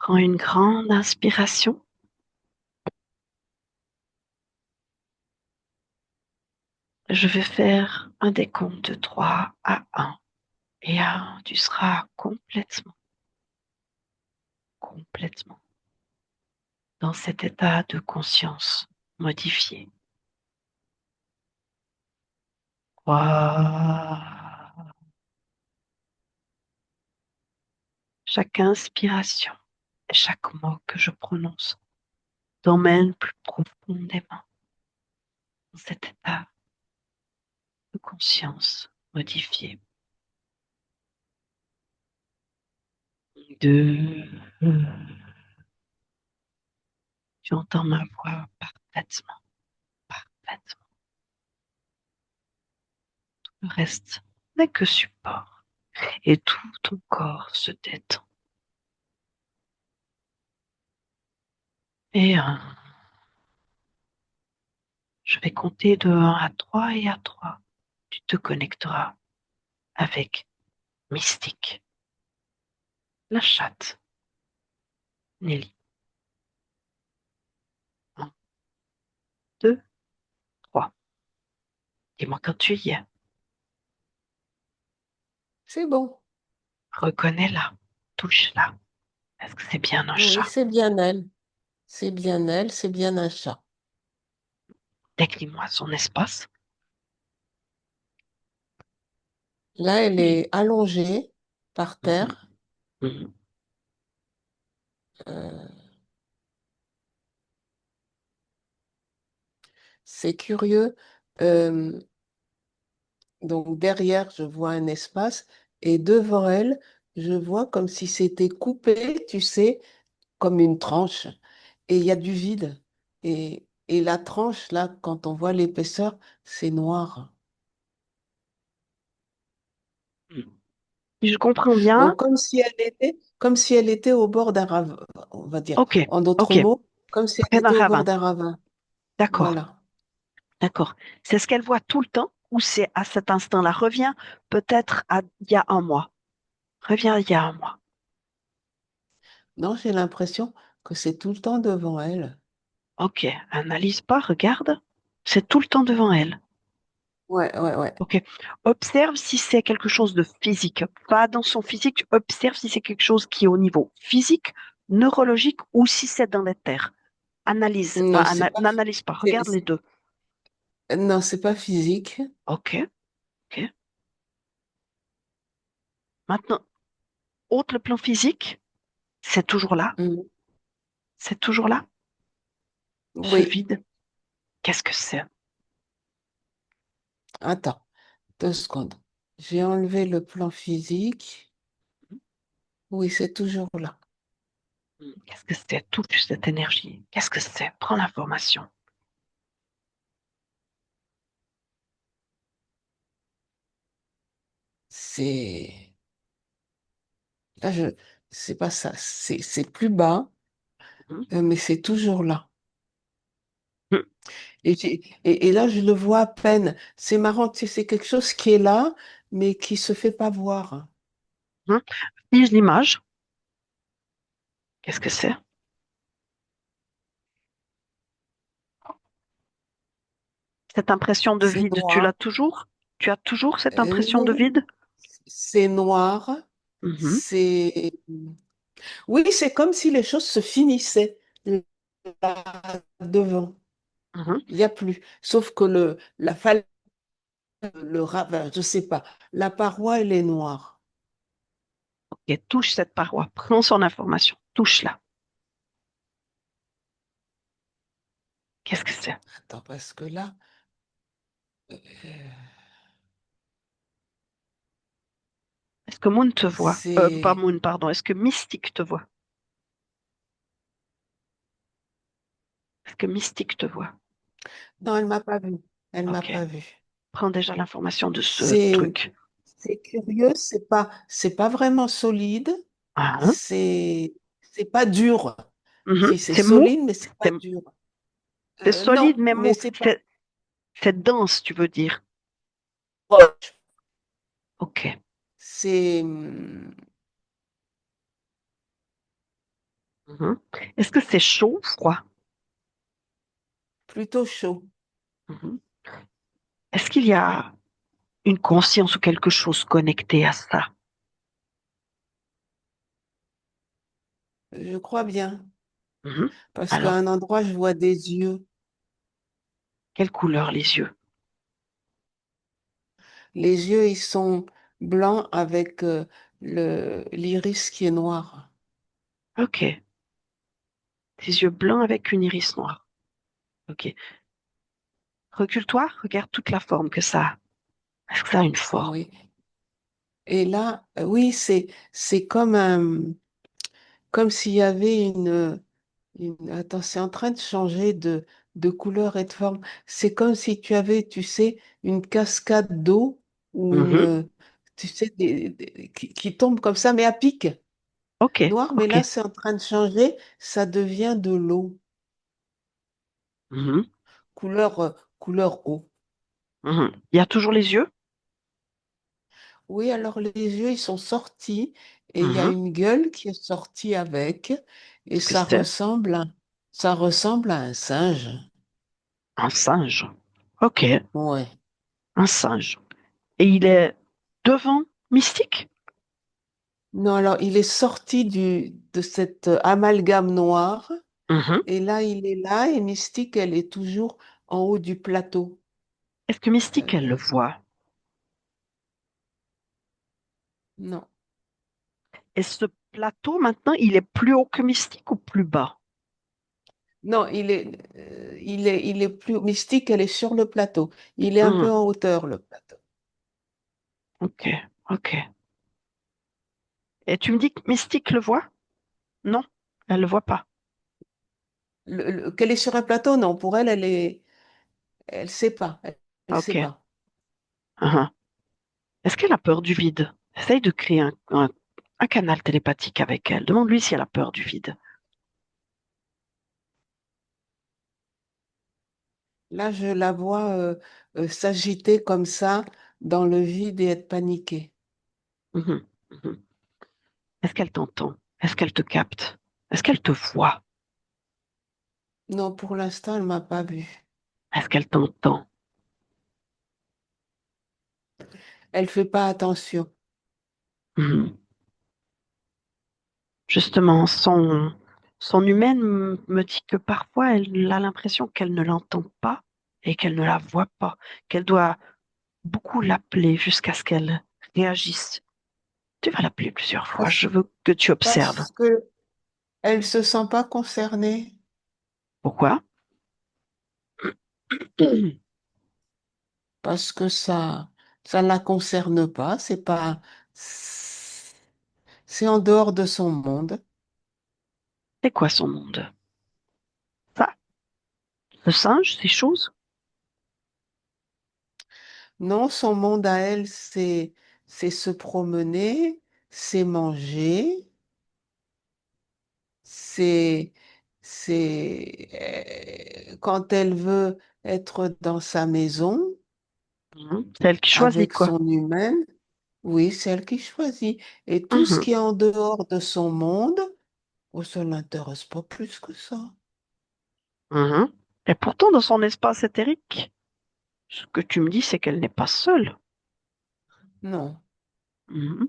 Prends une grande inspiration. Je vais faire un décompte de 3 à 1. Et à 1, tu seras complètement dans cet état de conscience modifié. 3. Chaque inspiration et chaque mot que je prononce t'emmène plus profondément dans cet état de conscience modifié. 2. Tu entends ma voix parfaitement, parfaitement. Le reste n'est que support et tout ton corps se détend. Et 1. Je vais compter de 1 à 3 et à 3, tu te connecteras avec Mystique, la chatte, Nelly. 1, 2, 3. Dis-moi quand tu y es. C'est bon. Reconnais-la, touche-la. Est-ce que c'est bien un Oui, chat? c'est bien elle. C'est bien elle, c'est bien un chat. Décris-moi son espace. Là, elle est allongée par Mhm, terre. mhm, Euh, c'est curieux. Euh, donc derrière, je vois un espace et devant elle, je vois comme si c'était coupé, tu sais, comme une tranche. Et il y a du vide. Et la tranche, là, quand on voit l'épaisseur, c'est noir. mhm. Si je comprends bien, Donc, comme si elle était au bord d'un ravin, on va dire. ok, En d'autres ok, mots, comme si elle près d'un était au bord ravin. d'un ravin. D'accord, Voilà. d'accord. C'est ce qu'elle voit tout le temps ou c'est à cet instant-là? Reviens peut-être à il y a un mois. Reviens il y a un mois. Non, j'ai l'impression que c'est tout le temps devant elle. Ok, analyse pas, regarde. C'est tout le temps devant elle. Ouais, ouais, ouais. Ok. Observe si c'est quelque chose de physique. Pas dans son physique, observe si c'est quelque chose qui est au niveau physique, neurologique ou si c'est dans les terres. Analyse, Non, n'analyse pas, c'est- regarde les deux. non, c'est pas physique. Ok, ok. Maintenant, autre le plan physique, c'est toujours là, Mm. c'est toujours là. Ce Oui. vide, qu'est-ce que c'est? Attends, 2 secondes. J'ai enlevé le plan physique. Oui, c'est toujours là. Qu'est-ce que c'est? Touche cette énergie. Qu'est-ce que c'est? Prends l'information. C'est là, c'est pas ça. C'est plus bas, Mhm. mais c'est toujours là. Mhm. Et là, je le vois à peine. C'est marrant, tu sais, c'est quelque chose qui est là, mais qui se fait pas voir. Mhm. Fige l'image. Qu'est-ce que c'est? Cette impression de C'est vide, tu noir. l'as toujours? Tu as toujours cette impression de Non, vide? c'est noir. Mhm, C'est Oui, c'est comme si les choses se finissaient là devant. mhm. Il n'y a plus. Sauf que le ravin, je sais pas. La paroi, elle est noire. Ok, touche cette paroi, prends son information, touche-la. Qu'est-ce que c'est? Attends, parce que là, euh, Est-ce que Moon te voit? Pas c'est. Moon, pardon. Est-ce que Mystique te voit? Est-ce que Mystique te voit? Non, elle m'a pas vue. Elle m'a Ok, pas vue. prends déjà l'information de ce C'est truc. c'est curieux, c'est pas vraiment solide. Hein. C'est pas dur. Mhm. Si c'est C'est mou, solide, mais c'est c'est pas dur. c'est solide Non, mais mais mou. c'est pas C'est dense, tu veux dire. proche. Ok. C'est Mhm. Est-ce que c'est chaud ou froid? Plutôt chaud. Mhm. Est-ce qu'il y a une conscience ou quelque chose connecté à ça? Je crois bien. Mhm. Parce qu'à Alors, un endroit, je vois des yeux. quelle couleur les yeux? Les yeux, ils sont blancs avec l'iris qui est noir. Ok. Des yeux blancs avec une iris noire. Ok. Recule-toi, regarde toute la forme que ça a. Est-ce que ça a une forme? Oui. Et là, oui, c'est comme comme s'il y avait attends, c'est en train de changer de couleur et de forme. C'est comme si tu avais, tu sais, une cascade d'eau ou Mhm. tu sais, qui tombe comme ça, mais à pic. Ok, Noir, mais ok. là, c'est en train de changer. Ça devient de l'eau, Mhm. couleur eau. Mhm. Il y a toujours les yeux? Oui, alors les yeux, ils sont sortis et il y a Mhm. une gueule qui est sortie avec et Qu'est-ce que c'est? ça ressemble à un singe. Un singe. Ok, Ouais. un singe. Et il est devant Mystique? Non, alors il est sorti de cet amalgame noir Mhm. et là, il est là et Mystique, elle est toujours en haut du plateau. Est-ce que Mystique, elle le Euh, voit? non, Et ce plateau, maintenant, il est plus haut que Mystique ou plus bas? non, il est plus Mystique, elle est sur le plateau. Il est un peu Mhm. en hauteur, le plateau. Ok, ok. Et tu me dis que Mystique le voit? Non, elle le voit pas. Qu'elle est sur un plateau, non, pour elle, elle sait pas. Elle sait Ok. pas. Mhm. Est-ce qu'elle a peur du vide? Essaye de créer un canal télépathique avec elle. Demande-lui si elle a peur du vide. Là, je la vois s'agiter comme ça dans le vide et être paniquée. Mhm, mhm. Est-ce qu'elle t'entend? Est-ce qu'elle te capte? Est-ce qu'elle te voit? Non, pour l'instant, elle m'a pas vue. Est-ce qu'elle t'entend? Elle fait pas attention. Mhm. Justement, son humaine me dit que parfois elle a l'impression qu'elle ne l'entend pas et qu'elle ne la voit pas, qu'elle doit beaucoup l'appeler jusqu'à ce qu'elle réagisse. Tu vas l'appeler plusieurs fois. Parce, Je veux que tu observes. parce que elle se sent pas concernée. Pourquoi? Parce que ça la concerne pas. C'est en dehors de son monde. C'est quoi son monde? Ça, le singe, ces choses? Non, son monde à elle, c'est se promener, c'est manger. C'est, quand elle veut être dans sa maison Mhm. C'est elle qui choisit, avec quoi. son humaine, oui, c'est elle qui choisit. Et tout ce Mhm. qui est en dehors de son monde, oh, ça ne l'intéresse pas plus que ça. Mhm. Et pourtant, dans son espace éthérique, ce que tu me dis, c'est qu'elle n'est pas seule. Non, Mhm.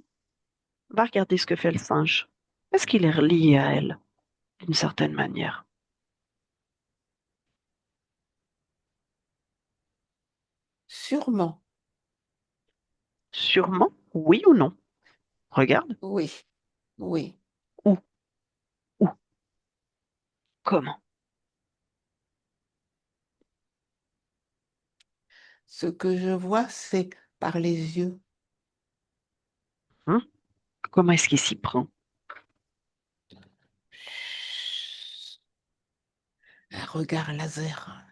Va regarder ce que fait le singe. Est-ce qu'il est relié à elle, d'une certaine manière? sûrement, Sûrement, oui ou non. Regarde. oui, oui. Où? Où? Comment? Ce que je vois, c'est par les yeux, Hein? Comment est-ce qu'il s'y prend? un regard laser,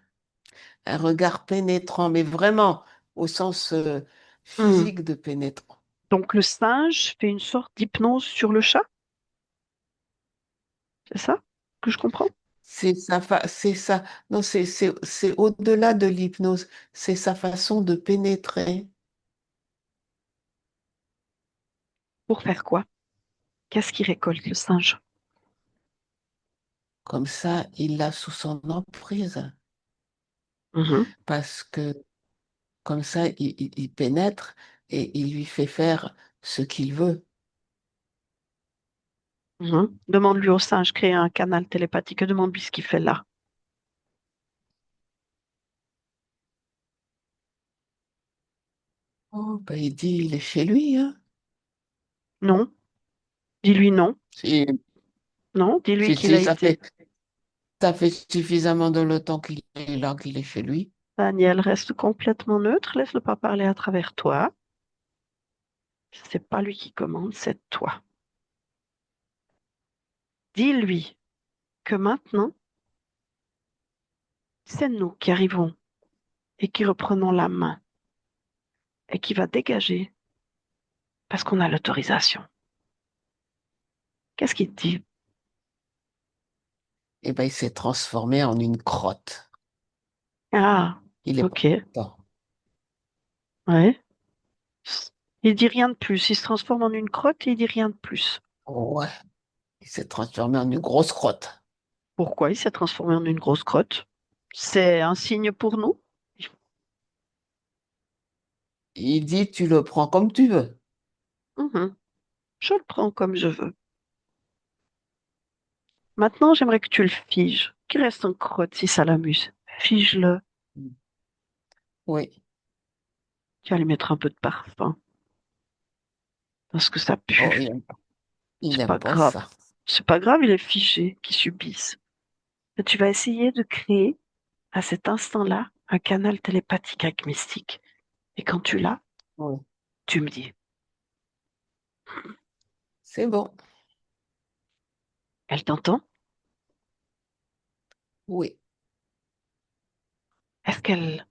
un regard pénétrant, mais vraiment au sens Hmm. physique de pénétrant. Donc le singe fait une sorte d'hypnose sur le chat, c'est ça que je comprends? C'est ça. Non, c'est au-delà de l'hypnose. C'est sa façon de pénétrer. Pour faire quoi? Qu'est-ce qu'il récolte le singe? Comme ça, il l'a sous son emprise. Mhm, Parce que comme ça, il pénètre et il lui fait faire ce qu'il veut. mhm. Demande-lui au singe, crée un canal télépathique. Demande-lui ce qu'il fait là. Oh, ben, il dit, il est chez lui, hein. Non, dis-lui non. Si, Non, dis-lui si, qu'il a si, été. ça fait suffisamment de le temps qu'il est là, qu'il est chez lui. Daniel, reste complètement neutre. Laisse-le pas parler à travers toi. C'est pas lui qui commande, c'est toi. Dis-lui que maintenant, c'est nous qui arrivons et qui reprenons la main et qui va dégager parce qu'on a l'autorisation. Qu'est-ce qu'il te dit? Et ben, il s'est transformé en une crotte. Ah, Il est pas ok, content. ouais. Il dit rien de plus. Il se transforme en une crotte et il dit rien de plus. Ouais, il s'est transformé en une grosse crotte. Pourquoi il s'est transformé en une grosse crotte? C'est un signe pour nous? Il dit, tu le prends comme tu veux. Mhm. Je le prends comme je veux. Maintenant, j'aimerais que tu le figes, qu'il reste en crotte si ça l'amuse. Fige-le. Oui. Tu vas lui mettre un peu de parfum parce que ça Oh, pue. il C'est n'aime pas pas grave. ça. C'est pas grave, il est figé, qu'il subisse. Et tu vas essayer de créer à cet instant-là un canal télépathique avec Mystique. Et quand tu l'as, Oui. tu me dis, C'est bon. elle t'entend? Oui. Est-ce qu'elle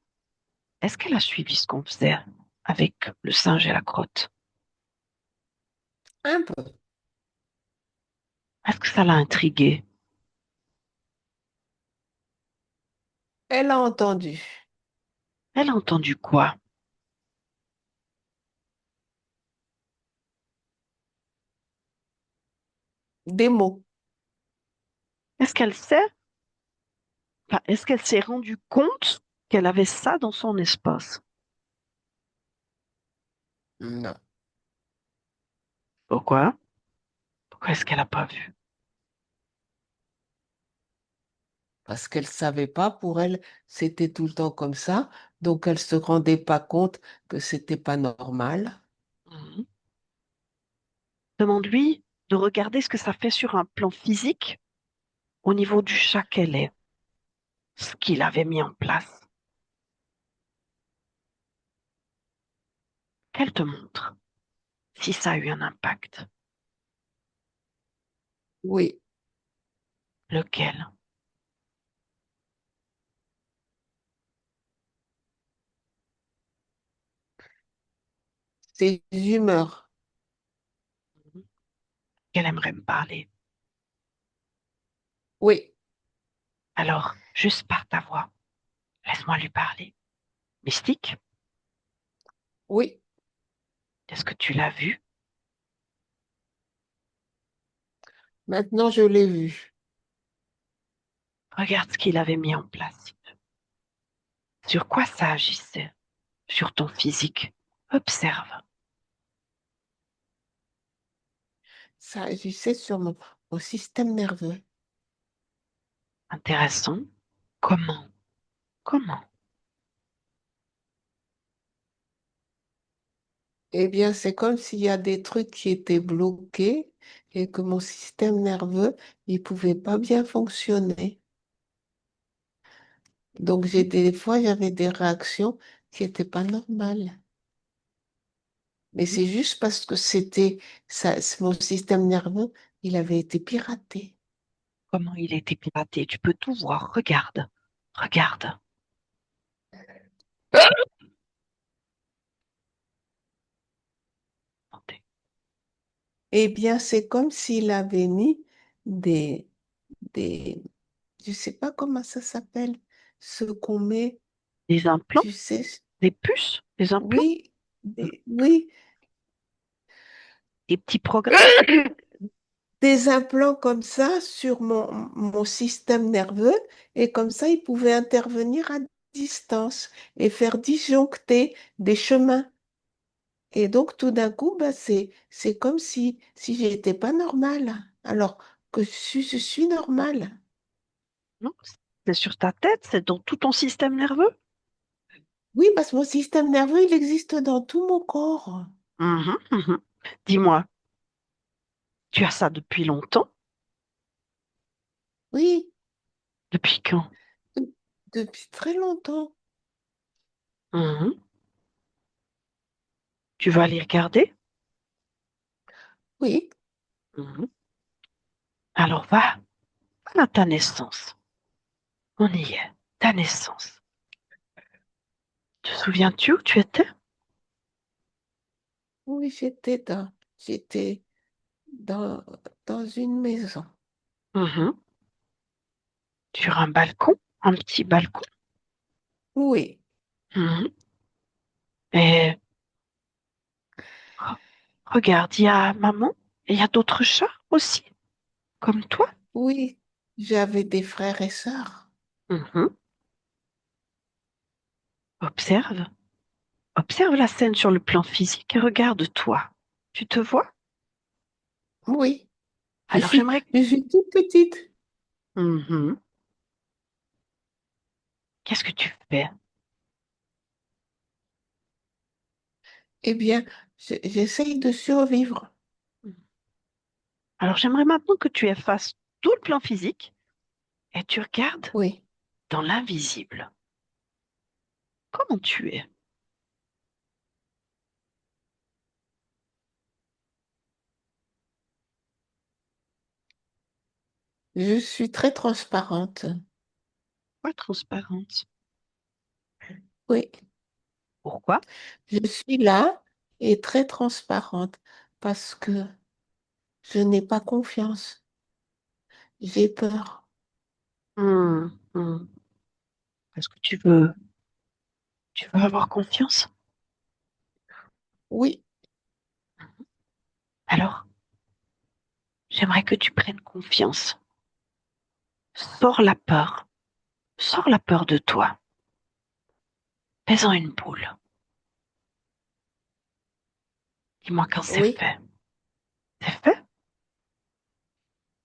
est-ce qu'elle a suivi ce qu'on faisait avec le singe et la crotte? Un peu. Est-ce que ça l'a intriguée? Elle a entendu Elle a entendu quoi? des mots. Est-ce qu'elle sait? Enfin, est-ce qu'elle s'est rendue compte qu'elle avait ça dans son espace? Non. Pourquoi? Pourquoi est-ce qu'elle n'a pas vu? Parce qu'elle savait pas, pour elle, c'était tout le temps comme ça. Donc, elle se rendait pas compte que c'était pas normal. Mhm. Demande-lui de regarder ce que ça fait sur un plan physique au niveau du chat qu'elle est, ce qu'il avait mis en place. Qu'elle te montre si ça a eu un impact. Oui. Lequel? Ses humeurs. Mhm. Qu'elle aimerait me parler. Oui. Alors, juste par ta voix, laisse-moi lui parler. Mystique, Oui. est-ce que tu l'as vu? Maintenant, je l'ai vu. Regarde ce qu'il avait mis en place. Sur quoi ça agissait? Sur ton physique. Observe. Ça agissait sur mon système nerveux. Intéressant. Comment? Comment? Eh bien, c'est comme s'il y a des trucs qui étaient bloqués et que mon système nerveux, il pouvait pas bien fonctionner. Donc, Mhm, des fois, j'avais des réactions qui étaient pas normales. Mais mhm. c'est juste parce que c'était ça, mon système nerveux, il avait été piraté. Comment il a été piraté? Tu peux tout voir. Regarde. Regarde. Eh bien, c'est comme s'il avait mis des, des, je sais pas comment ça s'appelle, ce qu'on met, Des implants? tu sais, Des puces? Des implants? oui, oui, Des petits programmes? des implants comme ça sur mon système nerveux et comme ça, ils pouvaient intervenir à distance et faire disjoncter des chemins. Et donc, tout d'un coup, bah, c'est comme si j'étais pas normale, alors que je suis normale. Non, c'est sur ta tête, c'est dans tout ton système nerveux. Oui, parce que mon système nerveux, il existe dans tout mon corps. Mhm, mhm. Dis-moi, tu as ça depuis longtemps? Oui, Depuis quand? de- depuis très longtemps. Mhm. Tu vas aller regarder? Oui, Mhm. Alors va à ta naissance. On y est, ta naissance. Te souviens-tu où tu étais? oui, j'étais dans, dans une maison. Mhm. Sur un balcon, un petit balcon. Oui, Mhm. Et regarde, il y a maman et il y a d'autres chats aussi, comme toi. oui, j'avais des frères et sœurs. Mhm. Observe, observe la scène sur le plan physique et regarde-toi. Tu te vois? Oui, Alors j'aimerais. je suis toute petite. Mhm. Qu'est-ce que tu fais? Eh bien, j'essaye de survivre. Alors j'aimerais maintenant que tu effaces tout le plan physique et tu regardes Oui, dans l'invisible. Comment tu es? je suis très transparente. Pas transparente. Oui, Pourquoi? je suis là et très transparente parce que je n'ai pas confiance. J'ai peur. Hmm. Est-ce que tu veux avoir confiance? Oui, Alors, j'aimerais que tu prennes confiance. Sors la peur de toi. Fais-en une boule. Dis-moi quand c'est oui, fait. C'est fait?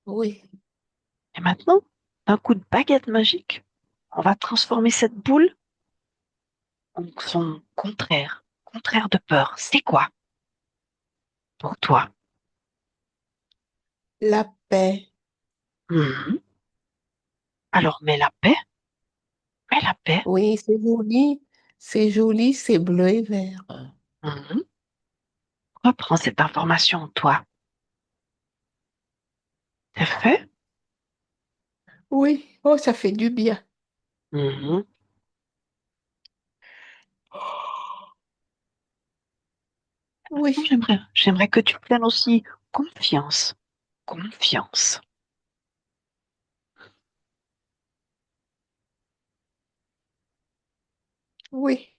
oui. Et maintenant, d'un coup de baguette magique, on va transformer cette boule en son contraire. Contraire de peur. C'est quoi pour toi? La paix. Mhm. Alors, mets la paix. Oui, c'est joli, c'est bleu et vert. Mhm. Reprends cette information en toi. C'est fait? Oui, oh, ça fait du bien. Mhm. Maintenant, Oui, j'aimerais que tu prennes aussi confiance. Confiance. oui,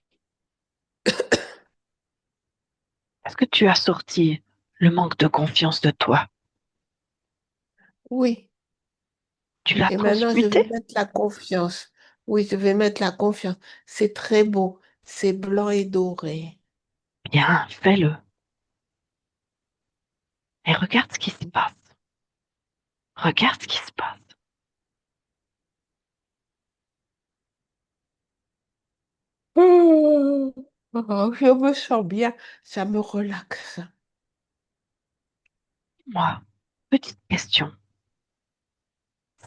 Est-ce que tu as sorti le manque de confiance de toi? oui. Tu l'as Et maintenant, je vais transmuté? mettre la confiance. Oui, je vais mettre la confiance. C'est très beau. C'est blanc et doré. Bien, fais-le. Et regarde ce qui se passe. Regarde ce qui se passe. Oh, oh, je me sens bien. Ça me relaxe. Moi, petite question.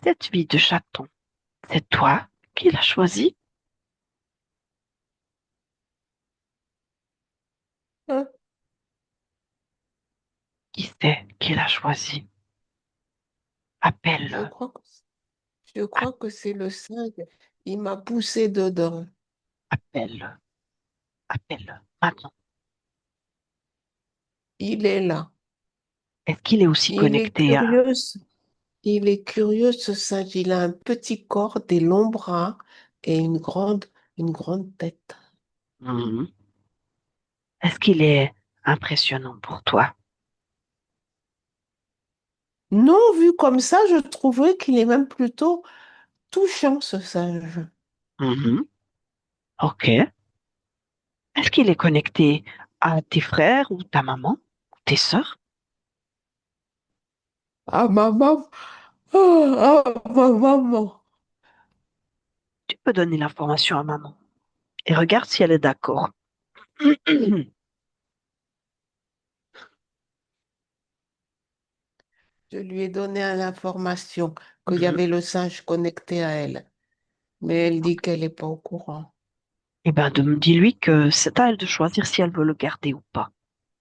Cette vie de chaton, c'est toi qui l'as choisie? Hein. Qui c'est qui l'a choisie? Je Appelle-le. crois que, je crois que c'est le 5. Il m'a poussé dedans. Appelle-le. Appelle-le. Maintenant. Il est là. Est-ce qu'il est aussi Il est connecté à... curieux. Il est curieux, ce singe. Il a un petit corps, des longs bras et une grande tête. Mhm. Est-ce qu'il est impressionnant pour toi? Non, vu comme ça, je trouverais qu'il est même plutôt touchant, ce singe. Mhm. Ok. Est-ce qu'il est connecté à tes frères ou ta maman ou tes sœurs? Ah, maman, ma maman. Tu peux donner l'information à maman et regarde si elle est d'accord. Je lui ai donné l'information qu'il y Mhm. avait le singe connecté à elle, mais elle dit qu'elle n'est pas au courant. Eh ben, dis-lui que c'est à elle de choisir si elle veut le garder ou pas,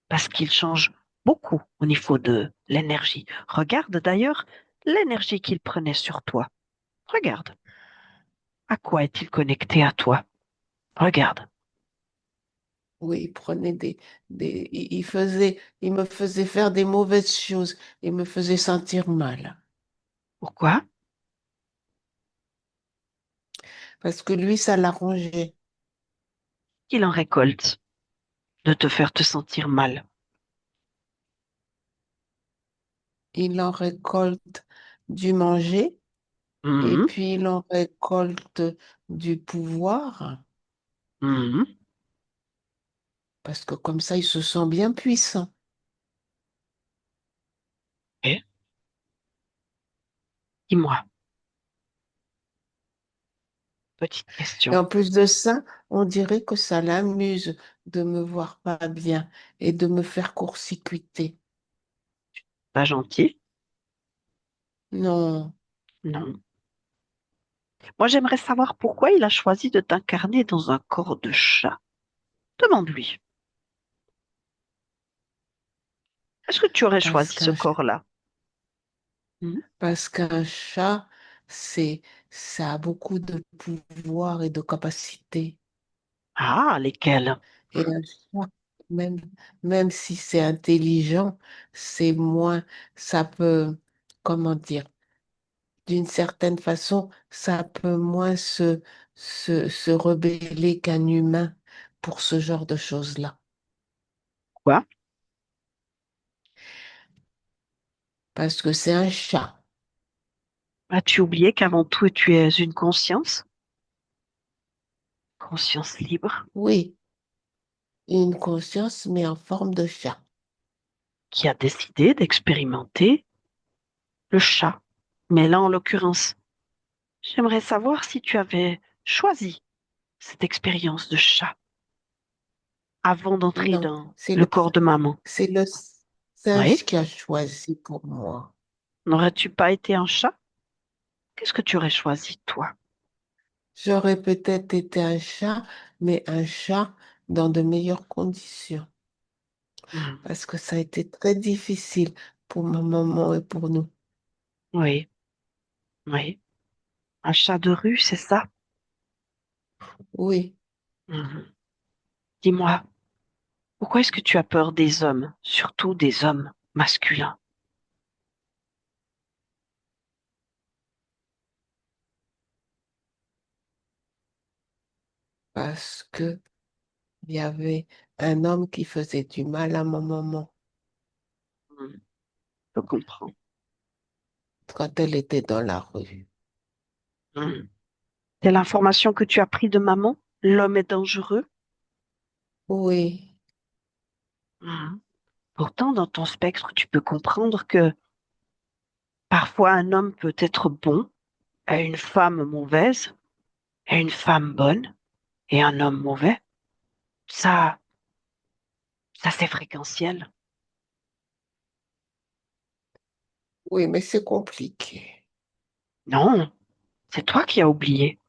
parce qu'il change beaucoup au niveau de l'énergie. Regarde d'ailleurs l'énergie qu'il prenait sur toi. Regarde. À quoi est-il connecté à toi? Regarde. Oui, il prenait il me faisait faire des mauvaises choses, il me faisait sentir mal. Pourquoi? Parce que lui, ça l'arrangeait. Il en récolte de te faire te sentir mal. Il en récolte du manger et Mhm. puis il en récolte du pouvoir, Mhm. parce que comme ça, il se sent bien puissant. Et dis-moi, petite Et question. en plus de ça, on dirait que ça l'amuse de me voir pas bien et de me faire court-circuiter. Pas gentil? Non, Non. Moi, j'aimerais savoir pourquoi il a choisi de t'incarner dans un corps de chat. Demande-lui. Est-ce que tu aurais parce choisi ce qu'un corps-là? Mhm. parce qu'un chat, c'est, ça a beaucoup de pouvoir et de capacité. Ah, lesquels? Et un chat, même, même si c'est intelligent, c'est moins, ça peut, comment dire, d'une certaine façon, ça peut moins se rebeller qu'un humain pour ce genre de choses-là. Quoi? Parce que c'est un chat. As-tu oublié qu'avant tout, tu es une conscience? Conscience libre, Oui, une conscience, mais en forme de chat. qui a décidé d'expérimenter le chat. Mais là, en l'occurrence, j'aimerais savoir si tu avais choisi cette expérience de chat avant d'entrer Non, dans le corps de maman. c'est le Oui? singe qui a choisi pour moi. N'aurais-tu pas été un chat? Qu'est-ce que tu aurais choisi, toi? J'aurais peut-être été un chat, mais un chat dans de meilleures conditions. Hmm. Parce que ça a été très difficile pour ma maman et pour nous. Oui, oui. Un chat de rue, c'est ça? Oui, Mhm. Dis-moi, pourquoi est-ce que tu as peur des hommes, surtout des hommes masculins? parce que il y avait un homme qui faisait du mal à ma maman Hmm. Je comprends. quand elle était dans la rue. Hmm. C'est l'information que tu as pris de maman? L'homme est dangereux? Oui, Hmm. Pourtant, dans ton spectre, tu peux comprendre que parfois un homme peut être bon, et une femme mauvaise, et une femme bonne, et un homme mauvais. Ça, ça c'est fréquentiel. oui, mais c'est compliqué. Non, c'est toi qui as oublié.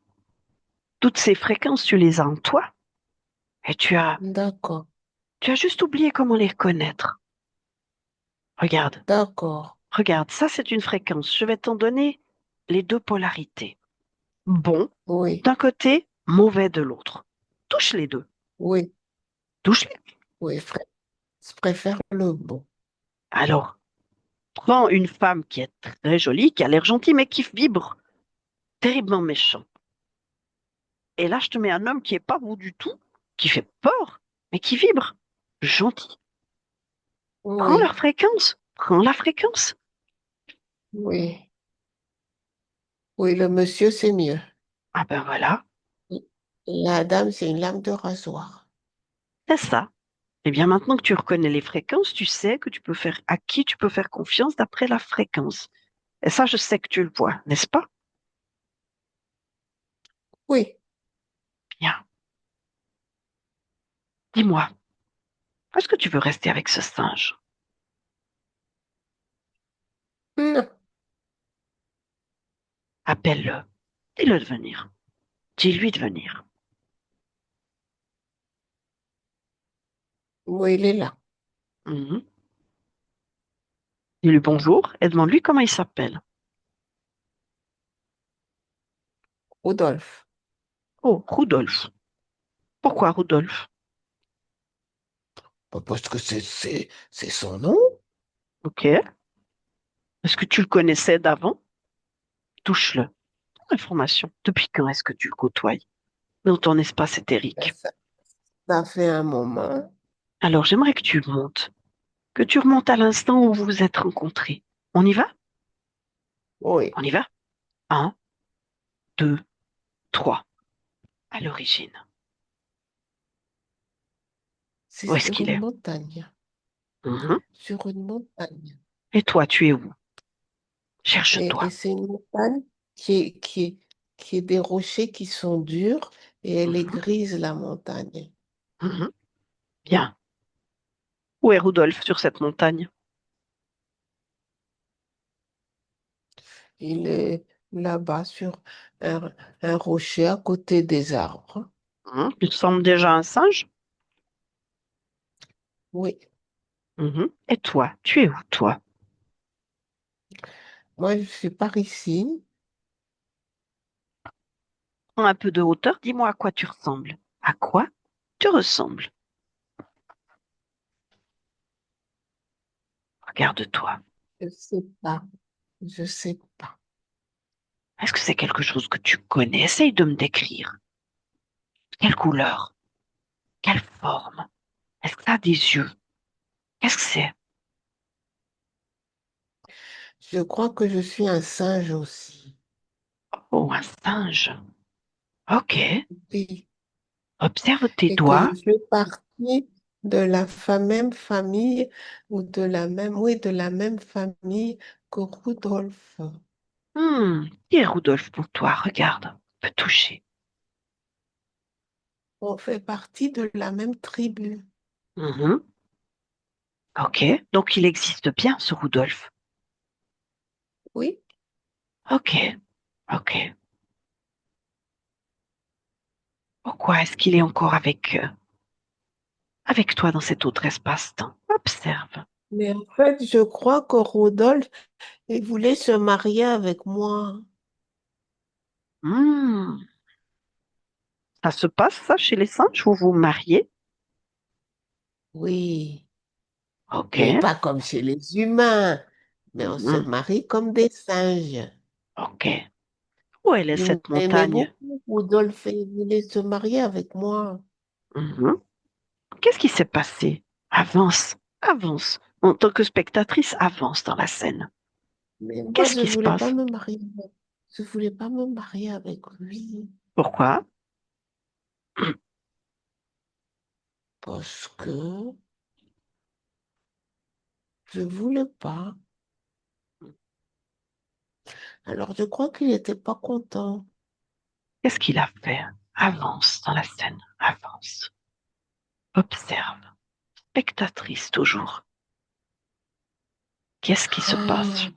Toutes ces fréquences, tu les as en toi, et D'accord, tu as juste oublié comment les reconnaître. Regarde, d'accord. regarde, ça c'est une fréquence. Je vais t'en donner les deux polarités. Bon Oui, d'un côté, mauvais de l'autre. Touche les deux. oui, Touche-les. oui, je préfère le bon. Alors, prends une femme qui est très jolie, qui a l'air gentille, mais qui vibre terriblement méchant. Et là, je te mets un homme qui est pas beau du tout, qui fait peur, mais qui vibre gentil. Prends leur Oui, fréquence. Prends la fréquence. Oui, oui, le monsieur, c'est mieux. Ah ben voilà, La dame, c'est une lame de rasoir. c'est ça. Eh bien, maintenant que tu reconnais les fréquences, tu sais que tu peux faire à qui tu peux faire confiance d'après la fréquence. Et ça, je sais que tu le vois, n'est-ce pas? Oui, Bien. Dis-moi, est-ce que tu veux rester avec ce singe? non, Appelle-le. Dis-le de venir. Dis-lui de venir. oui, il est là. Mhm. Dis-lui bonjour et demande-lui comment il s'appelle. Rodolphe. Oh, Rudolf. Pourquoi Rudolf? Bah, parce que c'est son nom. Ok. Est-ce que tu le connaissais d'avant? Touche-le. Information. Depuis quand est-ce que tu le côtoies? Dans ton espace Ben, éthérique. ça fait un moment. Alors, j'aimerais que tu montes. Que tu remontes à l'instant où vous vous êtes rencontrés. On y va? Oui, On y va? Un, deux, trois. À l'origine. c'est Où est-ce sur qu'il une est? montagne. Mhm. Sur une montagne. Et toi, tu es où? Et Cherche-toi. c'est une montagne qui est des rochers qui sont durs et elle est Mhm. grise, la montagne. Mhm. Bien. Où est Rudolf sur cette montagne? Il est là-bas sur un, un rocher à côté des arbres. Mhm. Il ressemble déjà à un singe? Oui, Mhm. Et toi, tu es où, toi? moi je suis par ici. Prends un peu de hauteur, dis-moi à quoi tu ressembles. À quoi tu ressembles? Regarde-toi. Je sais pas, je sais pas. Est-ce que c'est quelque chose que tu connais? Essaye de me décrire. Quelle couleur? Quelle forme? Est-ce que ça a des yeux? Qu'est-ce que c'est? Je crois que je suis un singe aussi. Oh, un singe. Ok. Oui. Observe tes Et que je doigts. fais partie de la même famille ou de la même, oui, de la même famille que Rudolphe. Qui est Rudolf pour toi? Regarde. On peut toucher. On fait partie de la même tribu. Mhm. Ok. Donc il existe bien, ce Rudolf. Oui, Ok. Ok. Pourquoi est-ce qu'il est encore avec toi dans cet autre espace-temps? Observe. mais en fait, je crois que Rodolphe, il voulait se marier avec moi. Hmm. Ça se passe, ça, chez les singes? Vous vous mariez? Oui, Ok. mais pas comme chez les humains, mais on se Mhm. marie comme des singes. Ok. Où elle est Il cette m'aimait montagne? beaucoup, Rodolphe, et il voulait se marier avec moi. Mhm. Qu'est-ce qui s'est passé? Avance, avance. En tant que spectatrice, avance dans la scène. Mais moi, Qu'est-ce je qui se voulais pas passe? me marier. Je voulais pas me marier avec lui Pourquoi? parce que je voulais pas. Alors, je crois qu'il n'était pas content. Qu'est-ce qu'il a fait? Avance dans la scène, avance. Observe. Spectatrice toujours. Qu'est-ce qui se passe? Ah,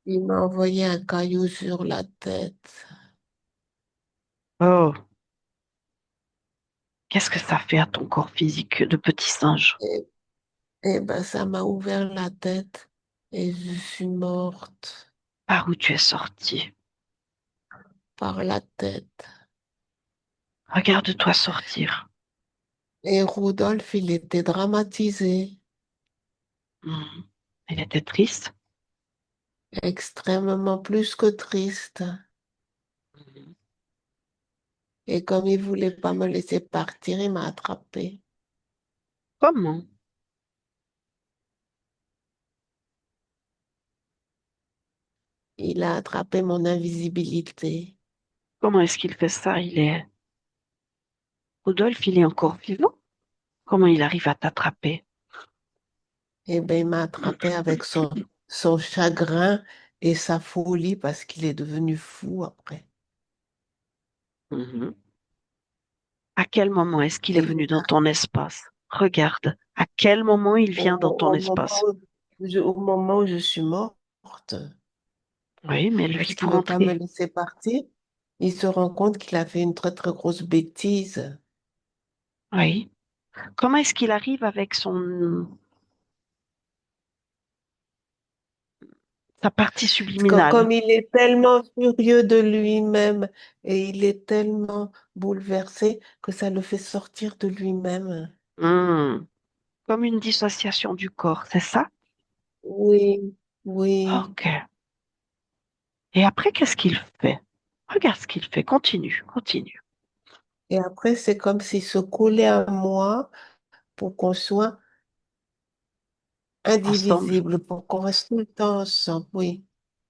il m'a envoyé un caillou sur la tête. Oh, qu'est-ce que ça fait à ton corps physique de petit singe? Et, et ben, ça m'a ouvert la tête et je suis morte Par où tu es sorti? par la tête. Regarde-toi sortir. Et Rudolph, il était dramatisé, Hmm. Elle était triste. extrêmement plus que triste. Mhm. Et comme il voulait pas me laisser partir, il m'a attrapée. Comment? Il a attrapé mon invisibilité. Comment est-ce qu'il fait ça? Rodolphe, il est encore vivant? Comment il arrive à t'attraper? Eh bien, il m'a attrapé avec son chagrin et sa folie parce qu'il est devenu fou après. Mhm. À quel moment est-ce qu'il est Et il venu dans m'a- ton espace? Regarde, à quel moment il au, vient dans ton au moment espace? au moment où je suis morte, Oui, mais lui, parce il t'a qu'il veut pas me montré. laisser partir, il se rend compte qu'il a fait une très très grosse bêtise. Oui. Comment est-ce qu'il arrive avec sa partie subliminale? Comme il est tellement furieux de lui-même et il est tellement bouleversé que ça le fait sortir de lui-même. Hmm. Comme une dissociation du corps, c'est ça? Oui, oui. Ok. Et après, qu'est-ce qu'il fait? Regarde ce qu'il fait. Continue, continue. Et après, c'est comme s'il se collait à moi pour qu'on soit Ensemble. indivisible, pour qu'on reste tout le temps ensemble. Oui.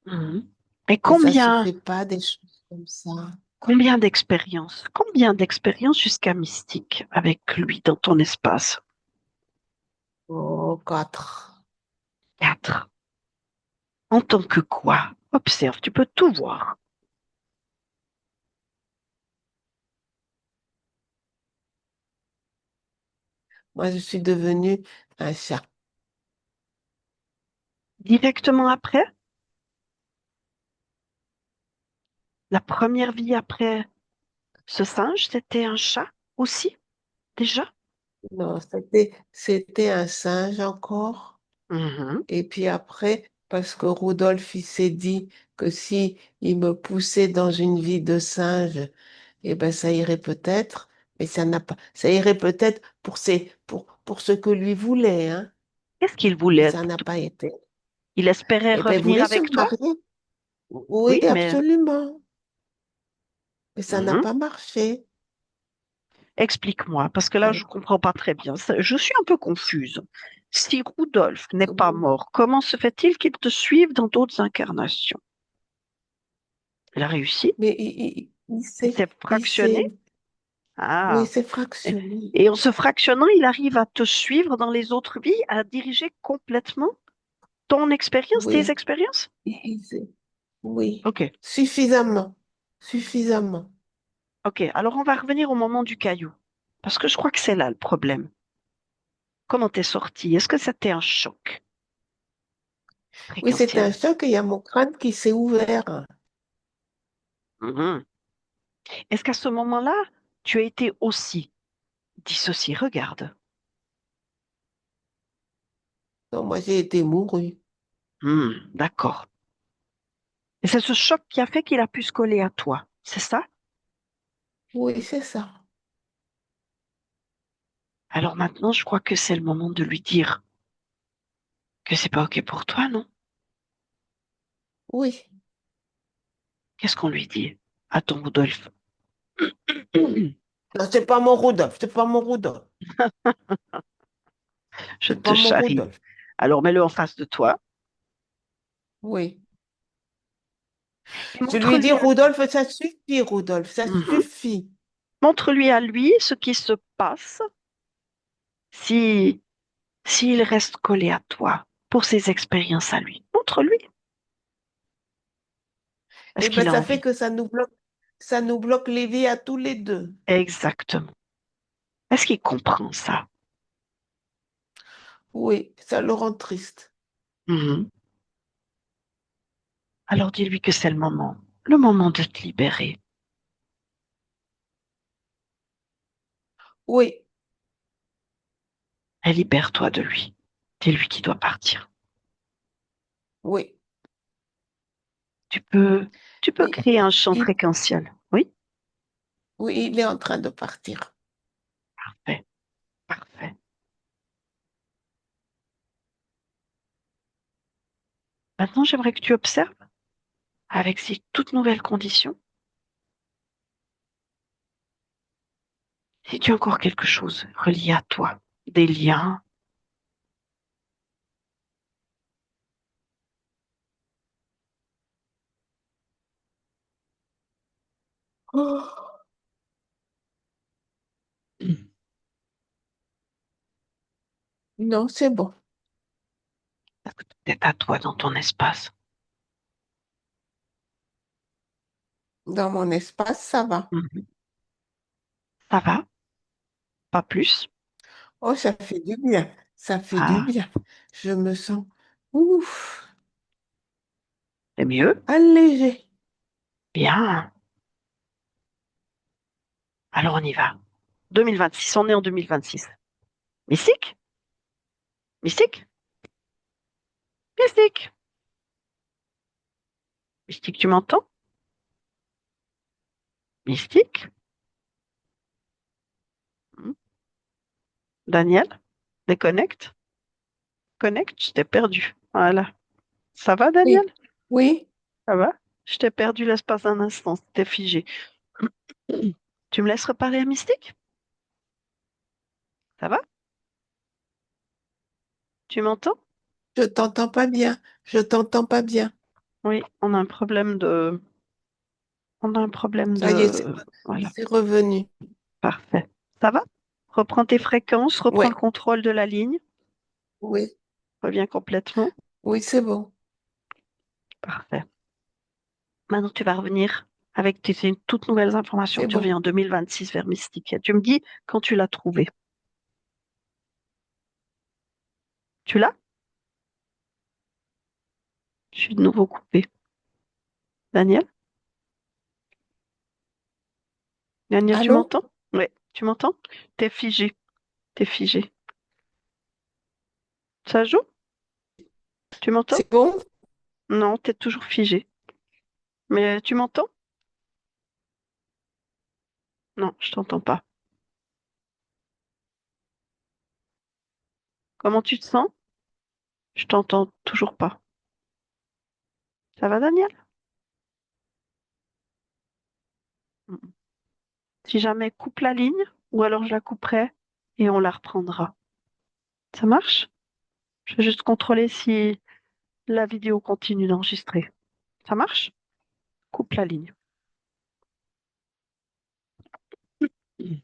Mhm. Et Et ça se fait pas des choses comme ça. combien d'expériences jusqu'à Mystique avec lui dans ton espace? Oh, quatre. 4. En tant que quoi? Observe, tu peux tout voir. Moi, je suis devenue un chat. Directement après, la première vie après ce singe, c'était un chat aussi, déjà? Non, c'était un singe encore. Mhm. Et puis après, parce que Rudolf, il s'est dit que si il me poussait dans une vie de singe, eh ben, ça irait peut-être, mais ça n'a pas, ça irait peut-être pour ce que lui voulait, hein, Qu'est-ce qu'il mais voulait ça pour n'a toi? pas été. Il espérait Eh ben, il revenir voulait se avec toi? marier. Oui, Oui, mais absolument. Mais ça n'a mhm. pas marché. Explique-moi, parce que là, je Alors, ne comprends pas très bien. Je suis un peu confuse. Si Rudolf n'est pas oui. mort, comment se fait-il qu'il te suive dans d'autres incarnations? Il a réussi? Mais Il s'est il fractionné? s'est, oui, Ah. c'est Et fractionné. et en se fractionnant, il arrive à te suivre dans les autres vies, à diriger complètement ton expérience, tes Oui, expériences? oui, Ok, suffisamment, suffisamment. ok. Alors on va revenir au moment du caillou, parce que je crois que c'est là le problème. Comment t'es sorti? Est-ce que c'était un choc Oui, c'était un fréquentiel? choc et il y a mon crâne qui s'est ouvert. Mhm. Est-ce qu'à ce moment-là, tu as été aussi dissocié? Regarde. Donc, moi, j'ai été mourue. D'accord. Et c'est ce choc qui a fait qu'il a pu se coller à toi, c'est ça? Oui, c'est ça. Alors maintenant, je crois que c'est le moment de lui dire que c'est pas OK pour toi, non? Oui. Qu'est-ce qu'on lui dit à ton Rodolphe? Non, c'est pas mon Rudolf, c'est pas mon Rudolf, Je c'est te pas mon charrie. Rudolf. Alors mets-le en face de toi Oui. et Je lui dis, montre-lui à lui. Rudolf, ça suffit, Rudolf, ça Mhm. suffit. Montre-lui à lui ce qui se passe si s'il reste collé à toi pour ses expériences à lui. Montre-lui. Est-ce Eh qu'il bien, a ça fait envie? que ça nous bloque les vies à tous les deux. Exactement. Est-ce qu'il comprend ça? Oui, ça le rend triste. Mhm. Alors dis-lui que c'est le moment de te libérer. Oui, Et libère-toi de lui. C'est lui qui doit partir. oui. Tu peux, tu peux Il, créer un champ il- fréquentiel. Oui? oui, il est en train de partir. Parfait, parfait. Maintenant, j'aimerais que tu observes avec ces toutes nouvelles conditions. Si tu as encore quelque chose relié à toi, des liens, Oh, non, c'est bon. Est-ce que tout est à toi dans ton espace? Dans mon espace, ça va. Mhm. Ça va? Pas plus? Oh, ça fait du bien. Ça fait du Ah, bien. Je me sens, ouf, c'est mieux? allégée. Bien. Alors on y va. 2026, on est en 2026. Mystique? Mystique? Mystique? Mystique, tu m'entends? Mystique? Hmm. Daniel? Déconnecte? Connecte, je t'ai perdu. Voilà. Ça va, Daniel? Oui, oui, Ça va? Je t'ai perdu l'espace d'un instant, c'était figé. Tu me laisses reparler à Mystique? Ça va? Tu m'entends? je t'entends pas bien. Je t'entends pas bien. Oui, on a un problème de... On a un problème Ça y est, de... Voilà, c'est revenu. parfait. Ça va? Reprends tes fréquences, reprends le Oui, contrôle de la ligne. oui, Reviens complètement. oui, c'est bon. Parfait. Maintenant, tu vas revenir avec tes toutes nouvelles informations. C'est Tu bon. reviens en 2026 vers Mystique. Tu me dis quand tu l'as trouvé. Tu l'as? Je suis de nouveau coupée. Daniel? Daniel, tu Allô? m'entends? Oui, tu m'entends? T'es figé. T'es figé. Ça joue? Tu m'entends? C'est bon? Non, t'es toujours figé. Mais tu m'entends? Non, je t'entends pas. Comment tu te sens? Je t'entends toujours pas. Ça va, Daniel? Mm. Si jamais coupe la ligne, ou alors je la couperai et on la reprendra. Ça marche? Je vais juste contrôler si la vidéo continue d'enregistrer. Ça marche? Coupe la ligne. Mm.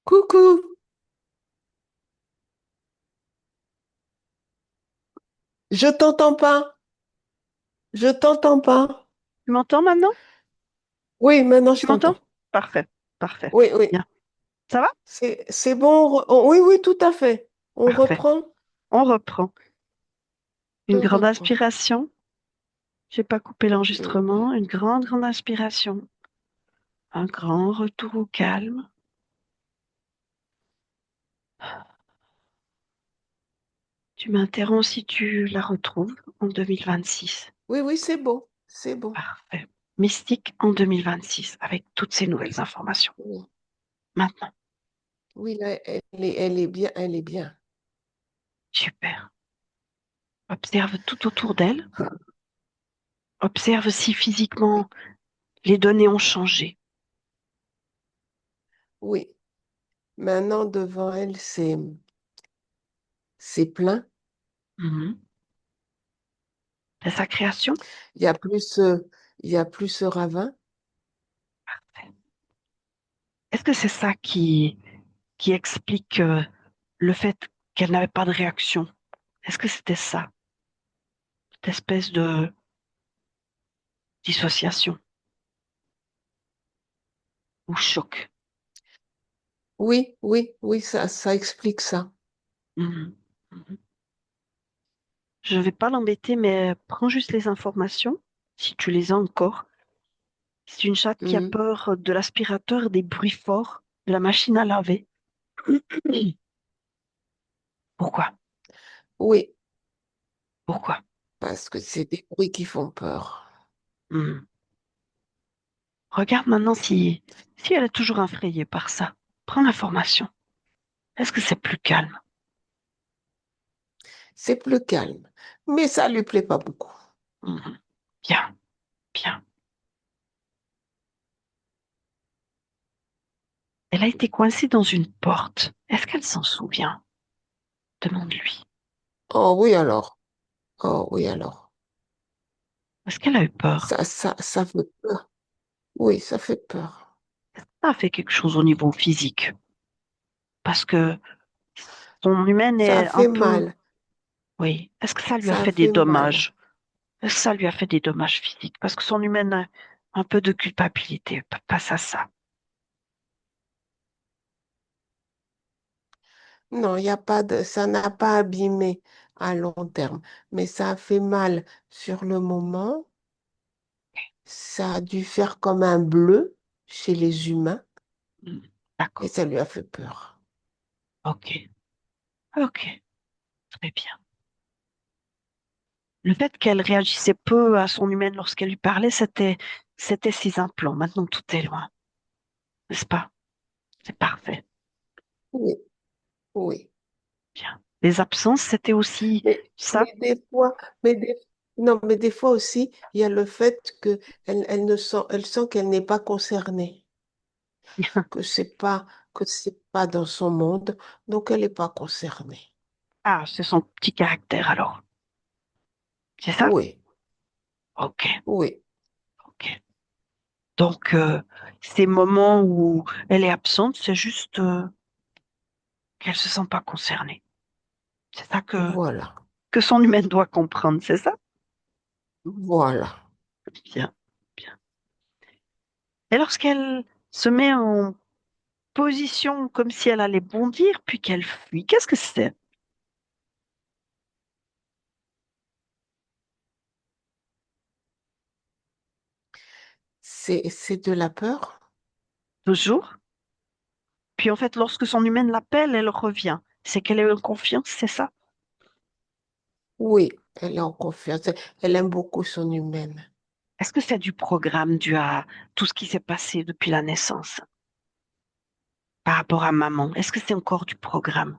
Coucou, je t'entends pas. Je t'entends pas. Tu m'entends maintenant? Oui, maintenant je Tu m'entends? t'entends. Parfait, parfait. Oui, oui. Bien. Ça va? C'est bon. Oui, oui, tout à fait. On Parfait. reprend. On reprend. Une On grande reprend. inspiration. J'ai pas coupé l'enregistrement. Une grande, grande inspiration. Un grand retour au calme. Tu m'interromps si tu la retrouves en 2026. Oui, oui, c'est bon. C'est bon. Parfait. Mystique en 2026 avec toutes ces nouvelles informations. Oui. Maintenant. Oui, là, elle est bien, elle est bien. Super. Observe tout autour d'elle. Observe si Oui, physiquement les données ont changé. oui. Maintenant, devant elle, c'est plein. Mhm. C'est sa création? Il y a plus, euh, il y a plus ce ravin. Est-ce que c'est ça qui explique le fait qu'elle n'avait pas de réaction? Est-ce que c'était ça, cette espèce de dissociation ou choc? Oui, oui, oui, ça explique ça. Mhm. Mhm. Je ne vais pas l'embêter, mais prends juste les informations, si tu les as encore. C'est une chatte qui a Mhm. peur de l'aspirateur, des bruits forts, de la machine à laver. Pourquoi? Oui, Pourquoi? parce que c'est des bruits qui font peur. Hmm. Regarde maintenant si elle est toujours effrayée par ça. Prends l'information. Est-ce que c'est plus calme? C'est plus calme, mais ça lui plaît pas beaucoup. Mhm. Bien, bien. Elle a été coincée dans une porte. Est-ce qu'elle s'en souvient? Demande-lui. Oh oui alors, oh oui alors. Est-ce qu'elle a eu peur? Ça fait peur. Oui, ça fait peur. Ça a fait quelque chose au niveau physique. Parce que son humaine Ça a est un fait peu... mal. Oui. Est-ce que ça lui a Ça a fait des fait mal. dommages? Est-ce que ça lui a fait des dommages physiques? Parce que son humaine a un peu de culpabilité face à ça. Non, il y a pas de, ça n'a pas abîmé à long terme, mais ça a fait mal sur le moment. Ça a dû faire comme un bleu chez les humains Hmm. et D'accord. ça lui a fait peur. Ok. Ok. Très bien. Le fait qu'elle réagissait peu à son humaine lorsqu'elle lui parlait, c'était ses implants. Maintenant, tout est loin, n'est-ce pas? C'est parfait. Oui, oui. Bien. Les absences, c'était aussi ça? Mais des fois, mais des, non, mais des fois aussi, il y a le fait que elle sent qu'elle n'est pas concernée, que c'est pas dans son monde, donc elle n'est pas concernée. Ah, c'est son petit caractère alors. C'est ça? Oui, Ok, oui, ok. Donc, ces moments où elle est absente, c'est juste qu'elle se sent pas concernée. C'est ça voilà, que son humaine doit comprendre, c'est ça? voilà. Bien, bien. Et lorsqu'elle se met en position comme si elle allait bondir, puis qu'elle fuit, qu'est-ce que c'est? C'est de la peur? Toujours? Puis en fait, lorsque son humaine l'appelle, elle revient. C'est qu'elle est en confiance, c'est ça? Oui, elle est en confiance. Elle aime beaucoup son humaine. Est-ce que c'est du programme dû à tout ce qui s'est passé depuis la naissance par rapport à maman? Est-ce que c'est encore du programme?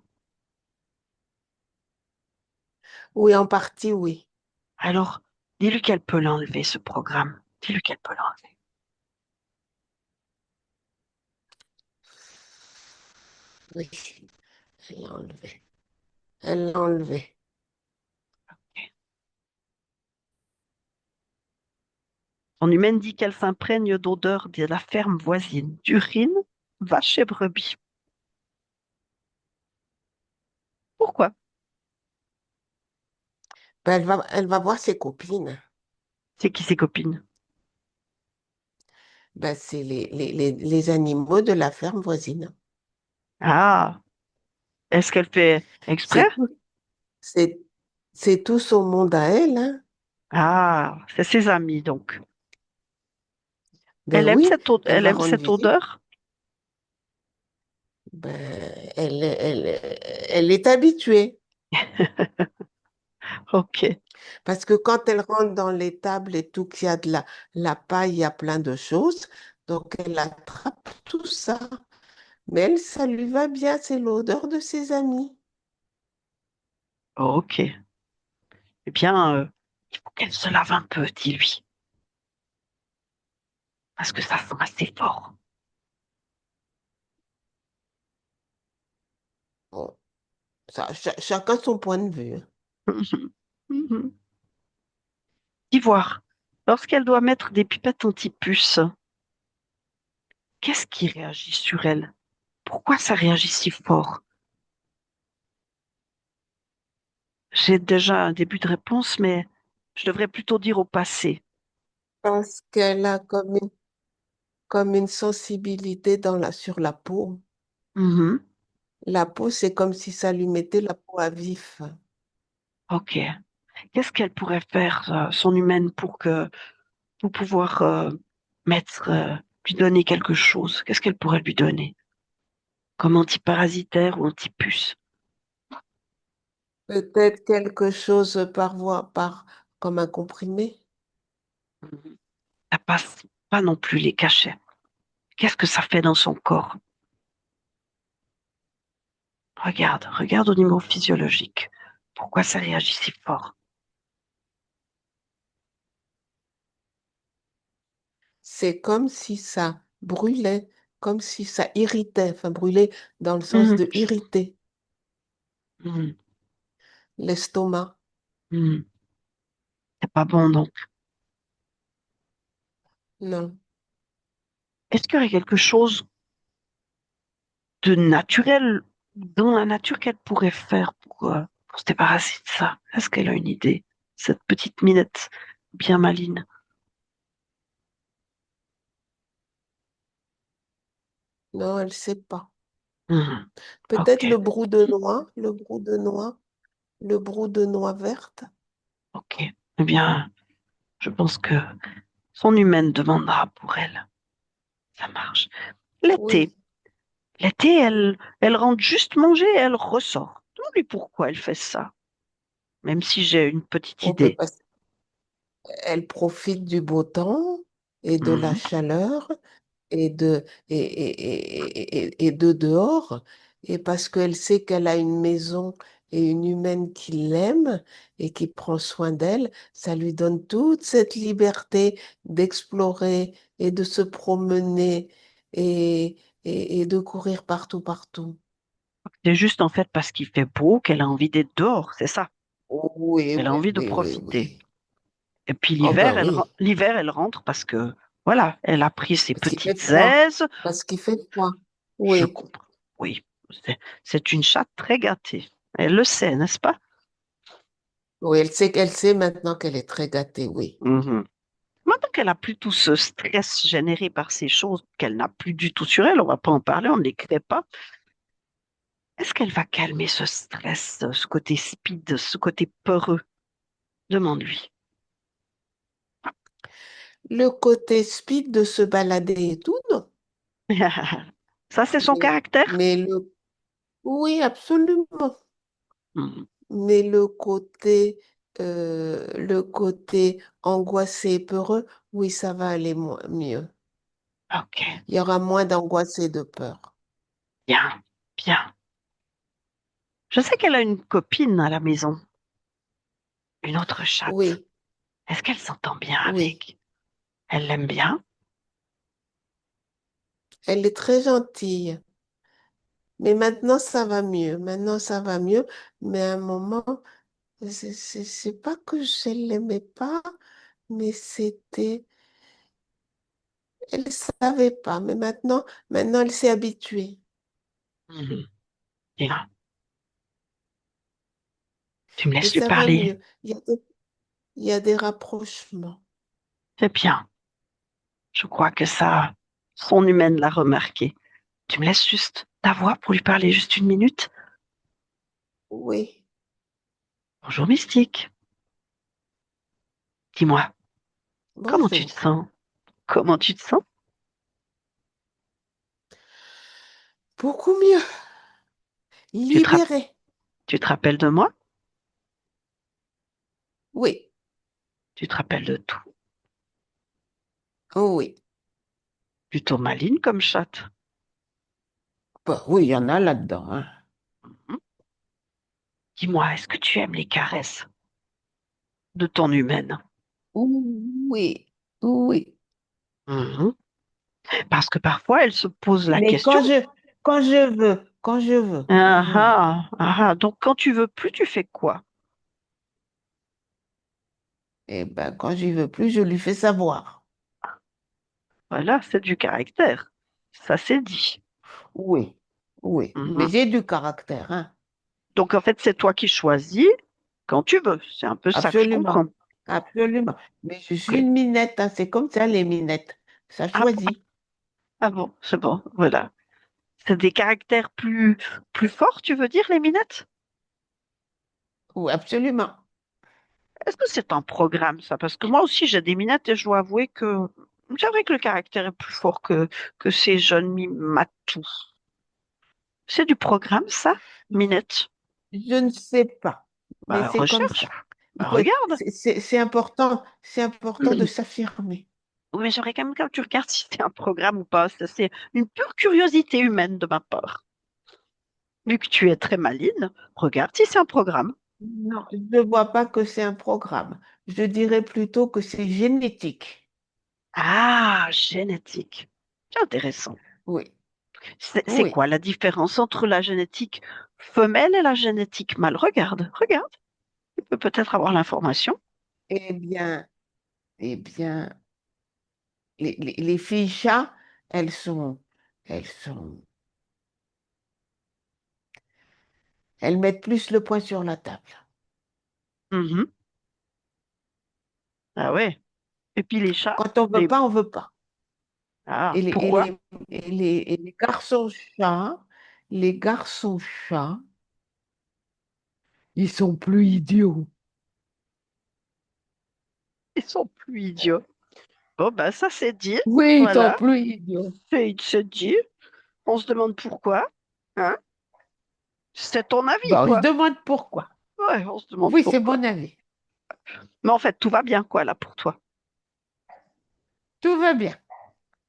Oui, en partie, oui. Alors, dis-lui qu'elle peut l'enlever, ce programme. Dis-lui qu'elle peut l'enlever. Oui, elle l'a enlevé. Elle l'a enlevé. Ok. Son humaine dit qu'elle s'imprègne d'odeurs de la ferme voisine, d'urine, vache et brebis. Pourquoi? Ben, elle va voir ses copines. C'est qui ses copines? Ben, c'est les animaux de la ferme voisine. Ah, est-ce qu'elle fait exprès? C'est tout, c'est, c'est tout son monde à elle, hein. Ah, c'est ses amis donc. Ben oui, elle Elle va aime rendre cette visite. odeur? Ben, elle est habituée. Ok. Parce que quand elle rentre dans l'étable et tout, qu'il y a de la paille, il y a plein de choses. Donc, elle attrape tout ça. Mais elle, ça lui va bien, c'est l'odeur de ses amis. Ok. Eh bien, il faut qu'elle se lave un peu, dis-lui, parce que ça sent assez fort. Bon, ça, chacun son point de vue, hein. Mhm. Mhm. D'ivoire, lorsqu'elle doit mettre des pipettes anti-puces, qu'est-ce qui réagit sur elle? Pourquoi ça réagit si fort? J'ai déjà un début de réponse, mais je devrais plutôt dire au passé. Parce qu'elle a comme une sensibilité sur la peau. Mhm. La peau, c'est comme si ça lui mettait la peau à vif. Ok. Qu'est-ce qu'elle pourrait faire, son humaine, pour pouvoir mettre, lui donner quelque chose? Qu'est-ce qu'elle pourrait lui donner? Comme antiparasitaire ou antipuce? Peut-être quelque chose par voie, comme un comprimé. Mhm. Ça passe pas non plus les cachets. Qu'est-ce que ça fait dans son corps? Regarde, regarde au niveau physiologique. Pourquoi ça réagit si fort? C'est comme si ça brûlait, comme si ça irritait, enfin brûlait dans le sens Mhm. de irriter Mhm. l'estomac. Mhm. C'est pas bon, donc. Non. Est-ce qu'il y aurait quelque chose de naturel dans la nature qu'elle pourrait faire pour se débarrasser de ça? Est-ce qu'elle a une idée? Cette petite minette bien maligne. Non, elle ne sait pas. Mhm. Ok, Peut-être le brou de noix verte. ok. Eh bien, je pense que son humaine demandera pour elle. Ça marche. L'été. Oui, L'été, elle rentre juste manger et elle ressort. Demande-lui pourquoi elle fait ça, même si j'ai une petite on peut idée. pas. Elle profite du beau temps et de la Mhm. chaleur et de dehors, et parce qu'elle sait qu'elle a une maison et une humaine qui l'aime et qui prend soin d'elle, ça lui donne toute cette liberté d'explorer et de se promener et de courir partout, partout. C'est juste en fait parce qu'il fait beau qu'elle a envie d'être dehors, c'est ça. Oui, Elle a oui, envie de oui, oui, profiter. oui. Et puis Oh ben oui, l'hiver, elle rentre parce que, voilà, elle a pris ses parce qu'il fait petites froid, aises. parce qu'il fait froid. Je Oui, comprends. Oui, c'est une chatte très gâtée. Elle le sait, n'est-ce pas? oui, elle sait maintenant qu'elle est très gâtée, oui. Mhm. Maintenant qu'elle a plus tout ce stress généré par ces choses qu'elle n'a plus du tout sur elle, on va pas en parler, on ne les crée pas. Est-ce qu'elle va calmer ce stress, ce côté speed, ce côté peureux? Demande-lui. Le côté speed de se balader et tout, non. Ça, c'est son Mais, caractère? mais oui, absolument. Mhm. Mais le côté angoissé et peureux, oui, ça va aller mieux. Ok, Il y aura moins d'angoisse et de peur. bien, bien. Je sais qu'elle a une copine à la maison, une autre chatte. Oui, Est-ce qu'elle s'entend bien oui. avec? Elle l'aime bien? Elle est très gentille. Mais maintenant, ça va mieux. Maintenant, ça va mieux. Mais à un moment, c'est pas que je l'aimais pas, mais c'était. Elle savait pas. Mais maintenant, elle s'est habituée. Mhm. Bien. Tu me Et laisses lui ça va parler. mieux. Il y a des rapprochements. C'est bien. Je crois que ça, son humaine l'a remarqué. Tu me laisses juste ta voix pour lui parler juste une minute? Oui. Bonjour Mystique. Dis-moi, comment tu te Bonjour. sens? Comment tu te sens? Beaucoup mieux. Tu te, rap- Libérée. tu te rappelles de moi? Oui. Tu te rappelles de tout? Oh oui. Plutôt maligne comme chatte. Bah oui, il y en a là-dedans, hein. Mhm. Dis-moi, est-ce que tu aimes les caresses de ton humaine? Oui, oui. Mhm. Parce que parfois, elle se pose la Mais question. quand Ah je veux. ah, ah ah. Donc, quand tu veux plus, tu fais quoi? Eh ben, quand j'y veux plus, je lui fais savoir. Voilà, c'est du caractère. Ça, c'est dit. Oui, oui. Mais Mhm. j'ai du caractère, hein. Donc, en fait, c'est toi qui choisis quand tu veux. C'est un peu ça que je Absolument, comprends. absolument. Mais je suis Ok. une minette, hein. C'est comme ça, les minettes. Ça Ah, choisit. ah bon, c'est bon, voilà. C'est des caractères plus forts, tu veux dire, les minettes? Oui, absolument. Est-ce que c'est un programme, ça? Parce que moi aussi, j'ai des minettes et je dois avouer que c'est vrai que le caractère est plus fort que ces jeunes matous. C'est du programme, ça, minette? Je ne sais pas, mais Bah, c'est comme recherche. ça. Bah, Il faut, regarde. c'est important de s'affirmer. Oui, mais j'aimerais quand même que tu regardes si c'est un programme ou pas. Ça, c'est une pure curiosité humaine de ma part. Vu que tu es très maline, regarde si c'est un programme. Non, je ne vois pas que c'est un programme. Je dirais plutôt que c'est génétique. Ah, génétique. C'est intéressant. Oui, C'est oui. quoi la différence entre la génétique femelle et la génétique mâle? Regarde, regarde. Tu peux peut-être avoir l'information. Eh bien, eh bien, les filles chats, elles sont, elles sont, elles mettent plus le poing sur la table. Mhm. Ah ouais. Et puis les chats, Quand on veut les... pas, on veut pas. Ah, Et les, et pourquoi? les, et les garçons chats, ils sont plus idiots. Ils sont plus idiots. Bon, ben ça c'est dit. Oui, ils sont Voilà. plus idiots. C'est dit. On se demande pourquoi. Hein? C'est ton avis, Bon, on se quoi. demande pourquoi. Ouais, on se demande Oui, c'est pourquoi. mon avis. Mais en fait, tout va bien, quoi, là, pour toi. Tout va bien.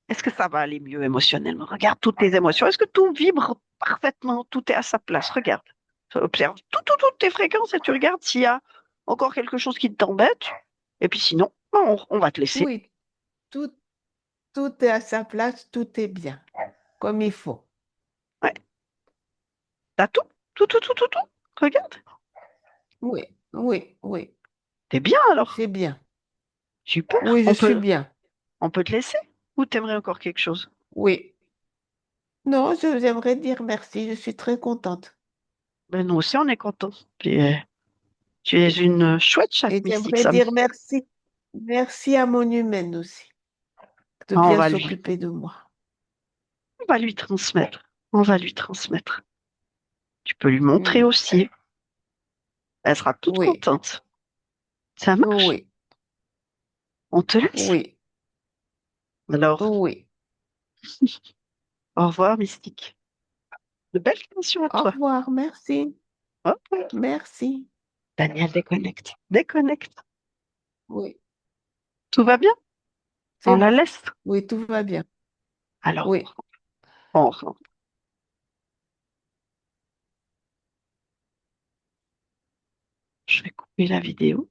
Est-ce que ça va aller mieux émotionnellement? Regarde toutes tes émotions. Est-ce que tout vibre parfaitement? Tout est à sa place. Regarde. Tu observes toutes tes fréquences et tu regardes s'il y a encore quelque chose qui t'embête. Et puis sinon, ben, on va te laisser. Oui, tout, tout est à sa place, tout est bien, comme il faut. Ouais. T'as tout. Tout. Regarde. Oui, oui, oui, T'es bien alors. c'est bien. Super. Oui, je suis bien. On peut te laisser. Ou t'aimerais encore quelque chose? Oui. Non, j'aimerais dire merci, je suis très contente. Ben, nous aussi, on est contents. Tu es Et, une chouette chatte et mystique, j'aimerais Sam. dire merci. Merci à mon humaine aussi, de On bien va lui, s'occuper de moi. on va lui transmettre. On va lui transmettre. Tu peux lui montrer Hmm. aussi. Elle sera toute Oui, contente. Ça marche. oui, On te laisse. oui, Alors, oui. au revoir, Mystique. De belles attentions à Au toi. revoir, merci, Au revoir. merci. Daniel, déconnecte. Déconnecte. Oui, Tout va bien? On c'est la bon. laisse. Oui, tout va bien. Alors, Oui. on rentre. Je vais couper la vidéo.